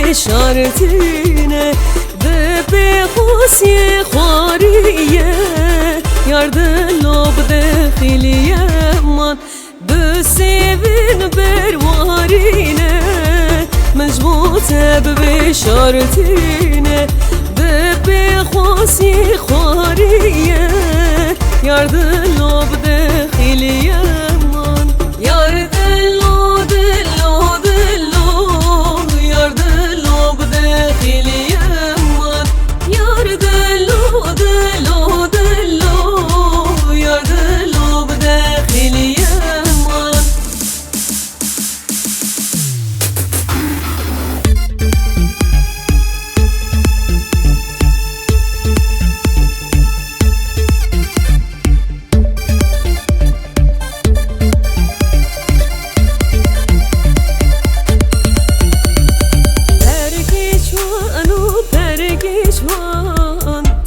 بشارتینه به خوصی خواریه یاردلو بدخیلیه من بسیبین بروارینه مجبوط بشارتینه به خوصی خواریه یاردلو بدخیلیه من یاردلو دلو دلو یاردلو بدخیلیه من یاردلو دلو دلو یاردلو بدخیلیه من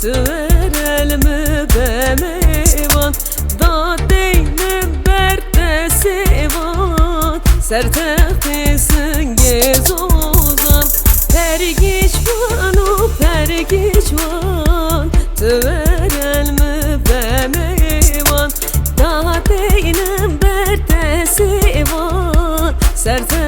Tverelmi bemevan Dadeynim bertesevan Sertehtisin gezozan Pergiçvan Tverelmi bemevan Dadeynim bertesevan Sertehtisin